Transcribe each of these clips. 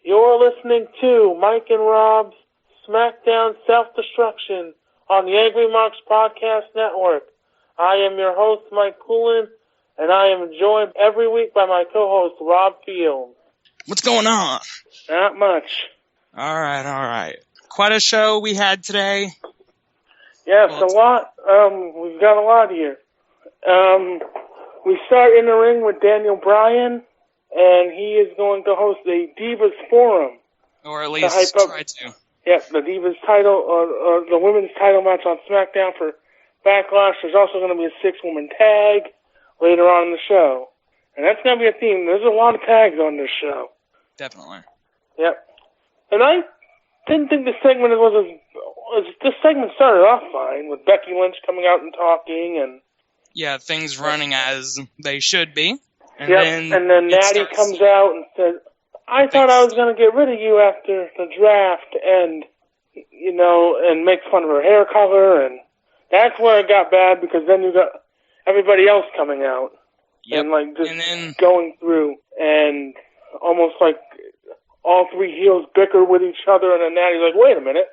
You're listening to Mike and Rob's SmackDown Self-Destruction on the AngryMarks Podcast Network. I am your host, Mike Poulin, and I am joined every week by my co-host, Rob Fields. What's going on? Not much. All right. Quite a show we had today. Yes, a lot. We've got a lot here. We start in the ring with Daniel Bryan, and he is going to host a Divas Forum. Or at least try to. Yes, the Divas title, or the women's title match on SmackDown for Backlash. There's also going to be a 6-woman tag later on in the show. And that's going to be a theme. There's a lot of tags on this show. Definitely. Yep. And I didn't think this segment this segment started off fine, with Becky Lynch coming out and talking, and... Yeah, things running as they should be. And then Natty comes out and says, I thought I was going to get rid of you after the draft, and, and makes fun of her hair color, and that's where it got bad, because then you got everybody else coming out, and, just going through, and almost like all three heels bicker with each other, and then Natty's like, wait a minute,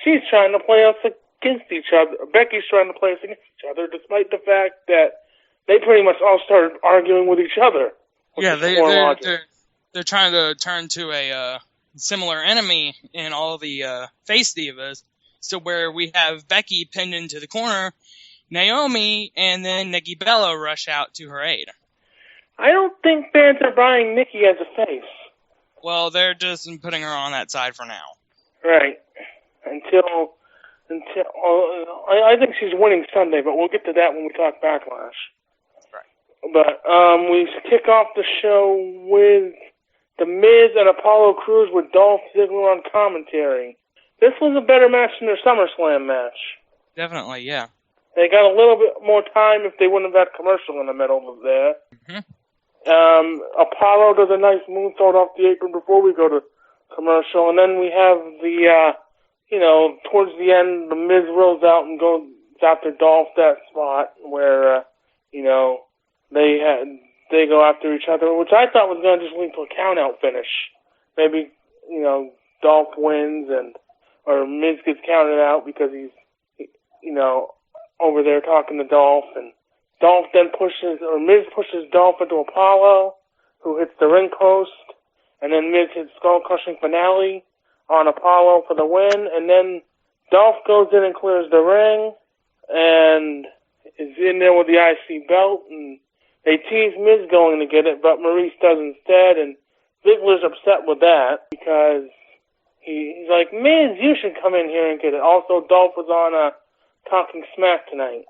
she's trying to play us against each other. Becky's trying to play us against each other, despite the fact that they pretty much all started arguing with each other. Yeah, they're trying to turn to a similar enemy in all the face divas. So where we have Becky pinned into the corner, Naomi and then Nikki Bella rush out to her aid. I don't think fans are buying Nikki as a face. Well, they're just putting her on that side for now. Right. Until I think she's winning Sunday, but we'll get to that when we talk Backlash. Right. But we kick off the show with The Miz and Apollo Crews with Dolph Ziggler on commentary. This was a better match than their SummerSlam match. Definitely, yeah. They got a little bit more time if they wouldn't have had commercial in the middle of there. Mm-hmm. Apollo does a nice moonsault off the apron before we go to commercial, and then we have the, towards the end, the Miz rolls out and goes after Dolph, that spot where, they go after each other, which I thought was going to just lead to a count-out finish. Maybe, Dolph wins or Miz gets counted out because he's, over there talking to Dolph, and Dolph then Miz pushes Dolph into Apollo, who hits the ring post, and then Miz hits skull-crushing finale on Apollo for the win, and then Dolph goes in and clears the ring, and is in there with the IC belt, and they tease Miz going to get it, but Maurice does instead, and Ziggler's upset with that, because he's like, Miz, you should come in here and get it. Also, Dolph was on Talking Smack tonight,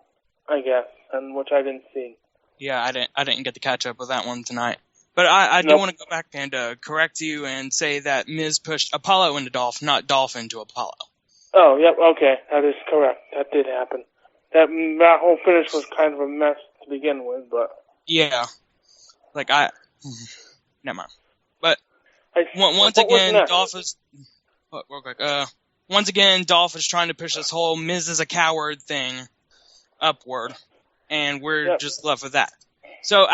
I guess, and which I didn't see. Yeah, I didn't get to catch up with that one tonight. But I do want to go back and correct you and say that Miz pushed Apollo into Dolph, not Dolph into Apollo. Oh, yep, okay, that is correct. That did happen. That whole finish was kind of a mess to begin with, but... Yeah. Never mind. But once again, Dolph is... real quick. Once again, Dolph is trying to push this whole Miz is a coward thing upward, and we're just left with that. So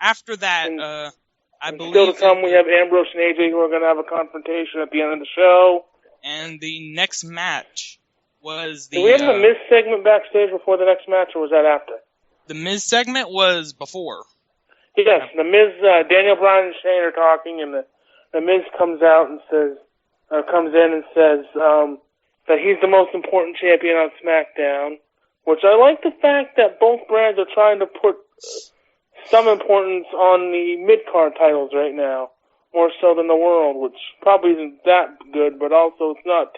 after that, I believe... Still to come, we have Ambrose and AJ who are going to have a confrontation at the end of the show. And the next match was the... Did we have the Miz segment backstage before the next match, or was that after? The Miz segment was before. Yes, the Miz, Daniel Bryan and Shane are talking, and the Miz comes out and comes in and says that he's the most important champion on SmackDown, which I like the fact that both brands are trying to put some importance on the mid-card titles right now, more so than the World, which probably isn't that good, but also it's not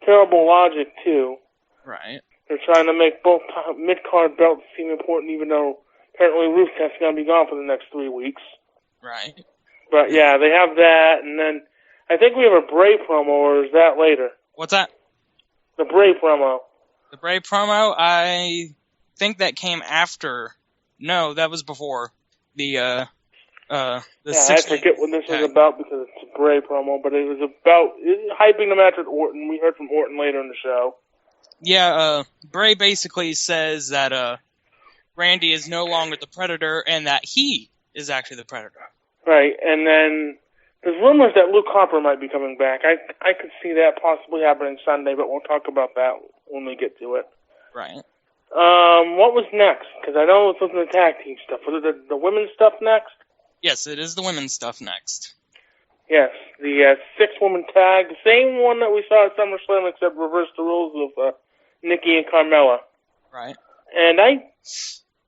terrible logic, too. Right. They're trying to make both mid-card belts seem important, even though apparently Rusev's going to be gone for the next 3 weeks. Right. But yeah, they have that, and then I think we have a Bray promo, or is that later? What's that? The Bray promo. The Bray promo, I think that came after. No, that was before. I forget what this was about because it's a Bray promo, but it was about hyping the match with Orton. We heard from Orton later in the show. Yeah, Bray basically says that Randy is no longer the Predator and that he is actually the Predator. Right, and then There's rumors that Luke Harper might be coming back. I could see that possibly happening Sunday, but we'll talk about that when we get to it. Right. What was next? Because I know it was the tag team stuff. Was it the women's stuff next? Yes, it is the women's stuff next. Yes, the 6-woman tag, the same one that we saw at SummerSlam, except reverse the rules of Nikki and Carmella. Right. And I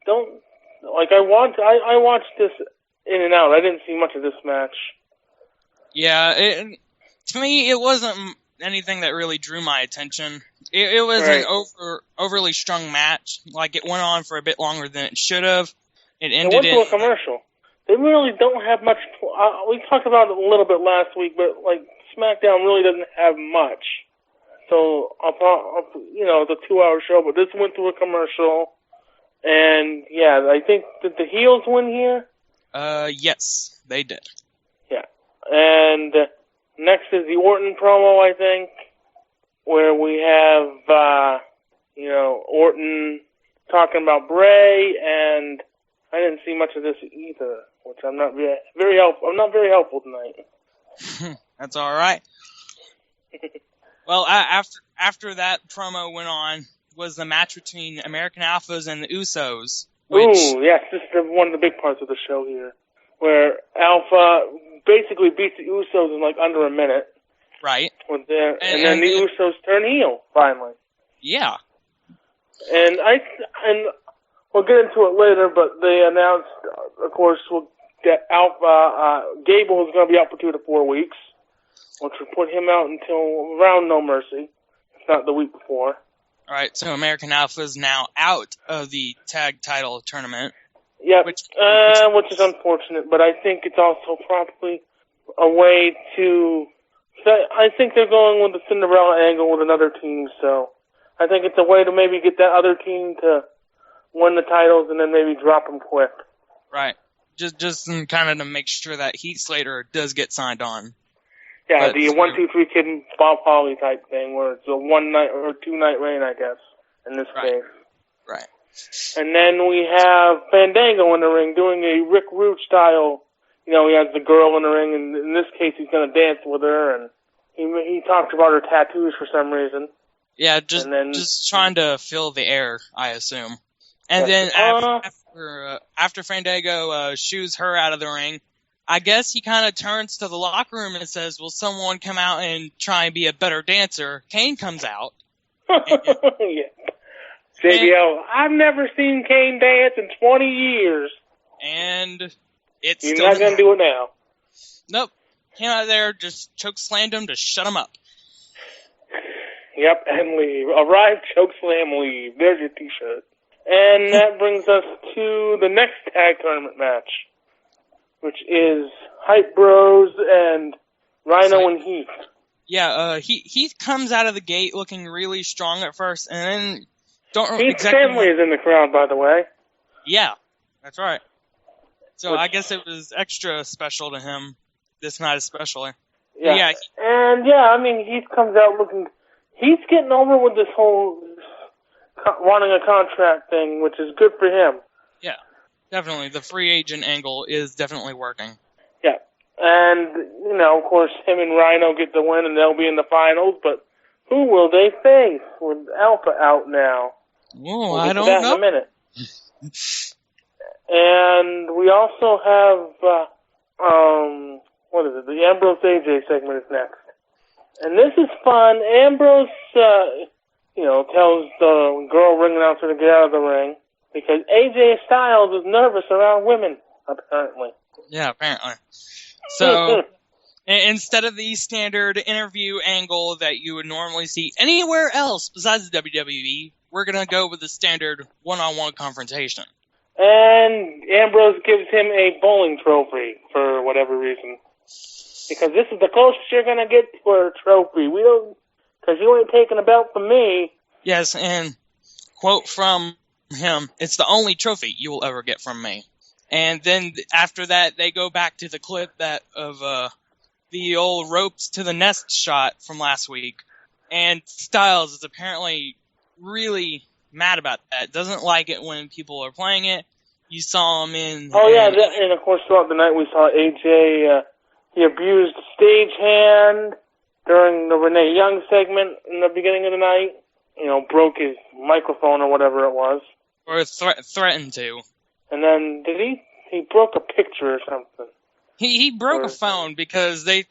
don't like. I watched this in and out. I didn't see much of this match. Yeah, to me, it wasn't anything that really drew my attention. It was an overly strung match. Like, it went on for a bit longer than it should have. It ended to a commercial. They really don't have much. We talked about it a little bit last week, but like SmackDown really doesn't have much. So, it's a 2-hour show, but this went through a commercial. And yeah, I think did the heels win here? Yes, they did. Yeah. And next is the Orton promo, I think, where we have, Orton talking about Bray, and I didn't see much of this either, which I'm not very helpful. I'm not very helpful tonight. That's all right. Well, after that promo went on was the match between American Alphas and the Usos. Ooh, yes, this is one of the big parts of the show here, where Alpha basically beats the Usos in like under a minute. Right. And then the Usos turn heel, finally. Yeah. And we'll get into it later, but they announced, of course, that Gable is going to be out for 2 to 4 weeks, which would put him out until around No Mercy, if not the week before. All right, so American Alpha is now out of the tag title tournament. Yeah, which is unfortunate, but I think it's also probably a way to... I think they're going with the Cinderella angle with another team, so I think it's a way to maybe get that other team to win the titles and then maybe drop them quick. Right. Just kind of to make sure that Heath Slater does get signed on. Yeah, the 1, 2, 3 Kid Bob Holly type thing, where it's a 1-night or 2-night reign, I guess, in this case. Right. And then we have Fandango in the ring doing a Rick Rude style. He has the girl in the ring, and in this case, he's going to dance with her, and he talked about her tattoos for some reason. Yeah, just trying to fill the air, I assume. And then after Fandango shoos her out of the ring, I guess he kind of turns to the locker room and says, will someone come out and try and be a better dancer? Kane comes out. Yeah. JBL, I've never seen Kane dance in 20 years. And it's You're not going to do it now. Nope. Came out there, just chokeslammed him to shut him up. Yep, and leave. Arrive, chokeslam, leave. There's your t-shirt. And that brings us to the next tag tournament match, which is Hype Bros and Rhino and Heath. Yeah, Heath comes out of the gate looking really strong at first, and then Heath's family is in the crowd, by the way. Yeah, that's right. So I guess it was extra special to him this night, especially. Yeah. Heath comes out looking. He's getting over with this whole wanting a contract thing, which is good for him. Yeah, definitely. The free agent angle is definitely working. Yeah. And, of course, him and Rhino get the win, and they'll be in the finals, but who will they face with Alpha out now? Oh, I don't know. In a minute. And we also have, what is it? The Ambrose AJ segment is next. And this is fun. Ambrose, tells the girl ring announcer to get out of the ring because AJ Styles is nervous around women, apparently. Yeah, apparently. So, instead of the standard interview angle that you would normally see anywhere else besides the WWE, we're going to go with the standard one-on-one confrontation. And Ambrose gives him a bowling trophy for whatever reason. Because this is the closest you're going to get to a trophy. Because you ain't taking a belt from me. Yes, and quote from him, it's the only trophy you will ever get from me. And then after that, they go back to the clip of the old ropes to the nest shot from last week. And Styles is apparently really mad about that. Doesn't like it when people are playing it. You saw him in... and of course throughout the night we saw AJ He abused the stagehand during the Renee Young segment in the beginning of the night. Broke his microphone or whatever it was. Or threatened to. And then, he broke a picture or something. He broke a phone because he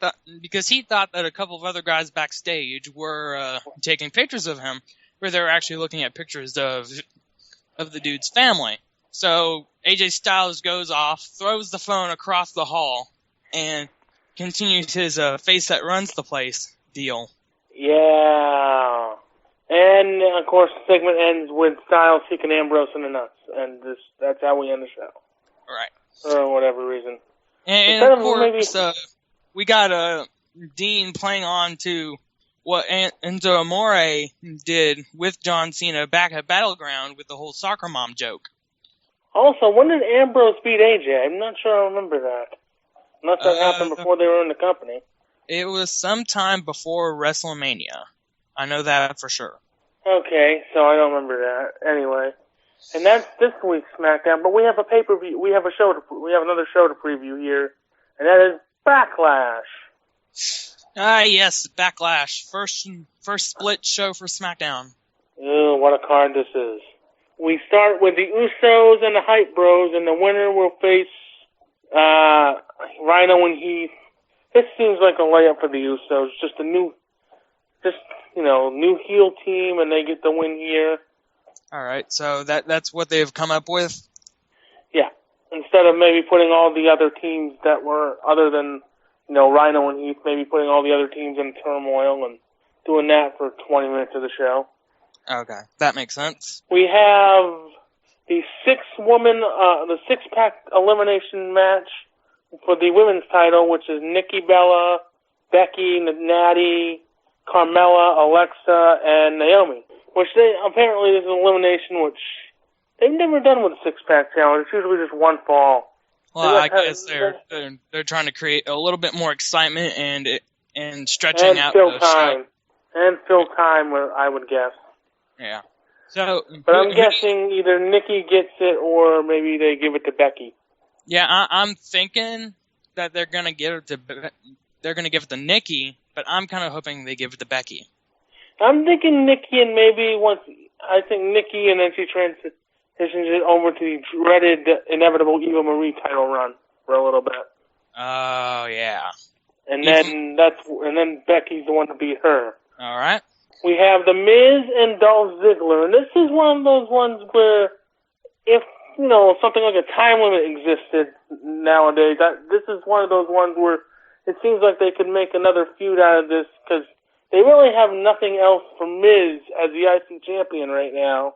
thought that a couple of other guys backstage were taking pictures of him, where they were actually looking at pictures of the dude's family. So AJ Styles goes off, throws the phone across the hall, and continues his face that runs the place deal. Yeah. And, of course, the segment ends with Styles kicking Ambrose in the nuts. And that's how we end the show. Right. For whatever reason. And of course, we got Dean playing on to what Enzo Amore did with John Cena back at Battleground with the whole soccer mom joke. Also, when did Ambrose beat AJ? I'm not sure I remember that. Unless that happened before they were in the company. It was sometime before WrestleMania. I know that for sure. Okay, so I don't remember that. Anyway, and that's this week's SmackDown. But we have a pay-per-view. We have another show to preview here, and that is Backlash. Yes, Backlash. First split show for SmackDown. Ew, what a card this is. We start with the Usos and the Hype Bros, and the winner will face Rhino and Heath. This seems like a layup for the Usos. Just a new heel team, and they get the win here. All right, so that's what they've come up with? Yeah. Instead of maybe putting all the other teams that were other than, Rhino and Heath, maybe putting all the other teams in turmoil and doing that for 20 minutes of the show. Okay, that makes sense. We have the six-pack elimination match for the women's title, which is Nikki Bella, Becky, Natty, Carmella, Alexa, and Naomi. Which apparently is an elimination which they've never done with a six-pack challenge. It's usually just one fall. Well, I guess they're trying to create a little bit more excitement and stretching out the show. And fill time, I would guess. Yeah. So, but I'm guessing either Nikki gets it or maybe they give it to Becky. Yeah, I'm thinking that they're gonna give it to Nikki, but I'm kind of hoping they give it to Becky. I'm thinking Nikki, and maybe Nikki, and then she transitions it over to the dreaded, inevitable Eva Marie title run for a little bit. Oh yeah. And then Becky's the one to beat her. All right. We have The Miz and Dolph Ziggler, and this is one of those ones where, if something like a time limit existed nowadays, this is one of those ones where it seems like they could make another feud out of this because they really have nothing else for Miz as the IC champion right now.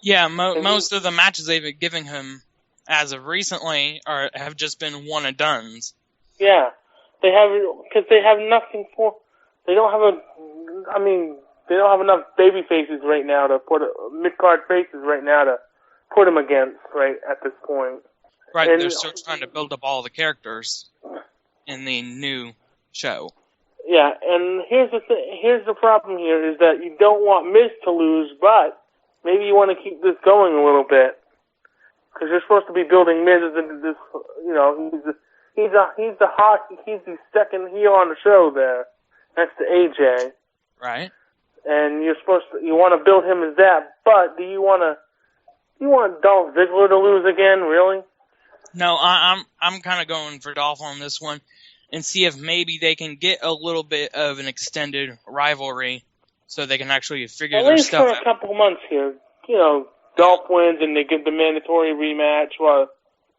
Yeah, most of the matches they've been giving him as of recently have just been one and dones. Yeah, they have nothing for. They don't have enough baby faces right now to put mid-card faces right now to put him against right at this point. Right, and they're still trying to build up all the characters in the new show. Yeah, and here's the problem here is that you don't want Miz to lose, but maybe you want to keep this going a little bit because you're supposed to be building Miz as this. He's the second heel on the show there, next to AJ. Right. And you want to build him as that, but do you want Dolph Ziggler to lose again? Really? No, I'm kind of going for Dolph on this one, and see if maybe they can get a little bit of an extended rivalry, so they can actually figure their stuff out. At least for a couple months here, Dolph wins and they get the mandatory rematch,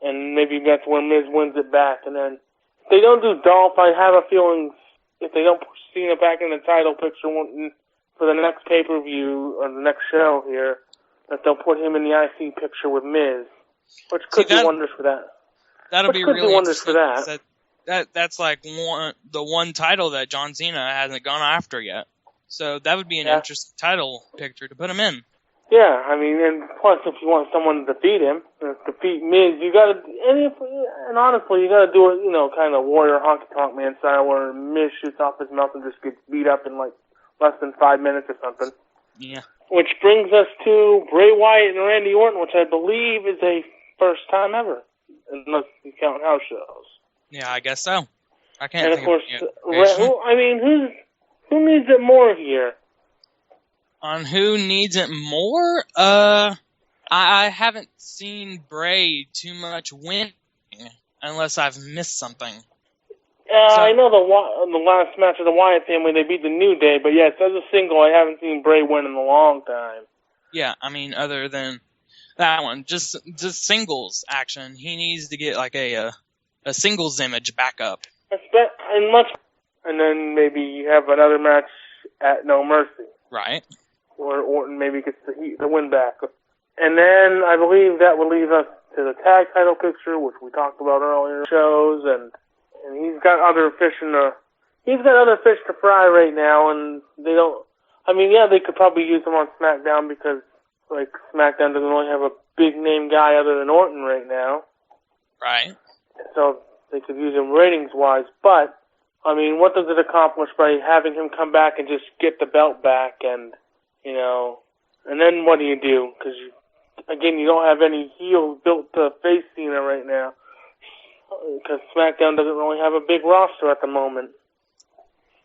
and maybe that's where Miz wins it back. And then if they don't do Dolph, I have a feeling if they don't push Cena back in the title picture for the next pay-per-view or the next show here, that they'll put him in the IC picture with Miz, which could do wonders for that. That'll be really interesting. That's like the one title that John Cena hasn't gone after yet. So that would be an interesting title picture to put him in. Yeah, and plus if you want someone to defeat him, defeat Miz, you gotta, and honestly, you gotta do it, kind of Warrior Honky Tonk Man style where Miz shoots off his mouth and just gets beat up in like less than 5 minutes or something. Yeah. Which brings us to Bray Wyatt and Randy Orton, which I believe is a first time ever, unless you count house shows. Yeah, I guess so. I can't think of course, who needs it more here? On who needs it more? I haven't seen Bray too much winning, unless I've missed something. I know the last match of the Wyatt family, they beat the New Day, but yes, as a single, I haven't seen Bray win in a long time. Yeah, I mean, other than that one, just singles action. He needs to get like a singles image back up. And then maybe you have another match at No Mercy. Right. Or Orton maybe gets the win back. And then I believe that will leave us to the tag title picture, which we talked about earlier shows, and he's got other fish to fry right now, and they don't. I mean, yeah, they could probably use him on SmackDown because like SmackDown doesn't really have a big name guy other than Orton right now. Right. So they could use him ratings wise, but I mean, what does it accomplish by having him come back and just get the belt back and and then what do you do? Because, again, you don't have any heels built to face Cena right now. Because SmackDown doesn't really have a big roster at the moment.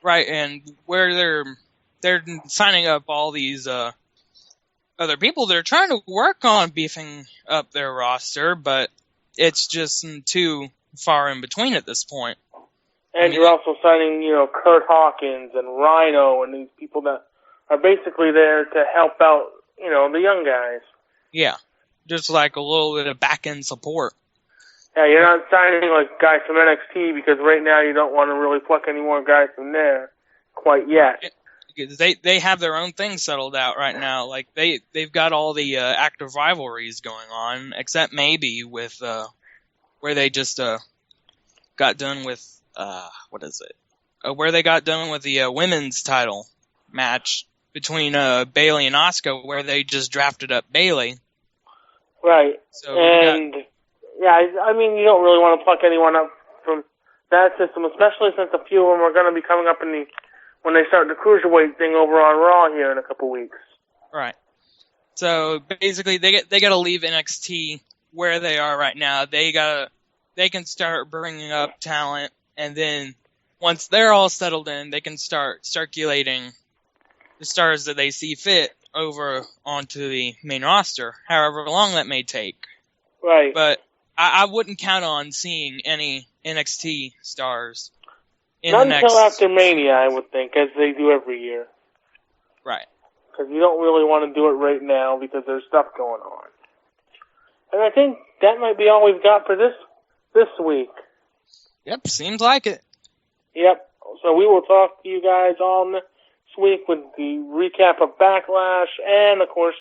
Right, and where they're signing up all these other people, they're trying to work on beefing up their roster, but it's just too far in between at this point. And you're also signing, Kurt Hawkins and Rhino and these people that are basically there to help out, the young guys. Yeah, just like a little bit of back-end support. Yeah, you're not signing like guys from NXT because right now you don't want to really pluck any more guys from there quite yet. They have their own thing settled out right now. Like they've got all the active rivalries going on, except maybe with where they just got done with what is it? Where they got done with the women's title match between Bayley and Asuka, where they just drafted up Bayley. Right. So I mean, you don't really want to pluck anyone up from that system, especially since a few of them are going to be coming up when they start the cruiserweight thing over on Raw here in a couple weeks. Right. So basically, they got to leave NXT where they are right now. They can start bringing up talent, and then once they're all settled in, they can start circulating the stars that they see fit over onto the main roster, however long that may take. Right. But I wouldn't count on seeing any NXT stars not until after Mania, I would think, as they do every year. Right. Because you don't really want to do it right now because there's stuff going on. And I think that might be all we've got for this week. Yep, seems like it. Yep. So we will talk to you guys all next week with the recap of Backlash and, of course,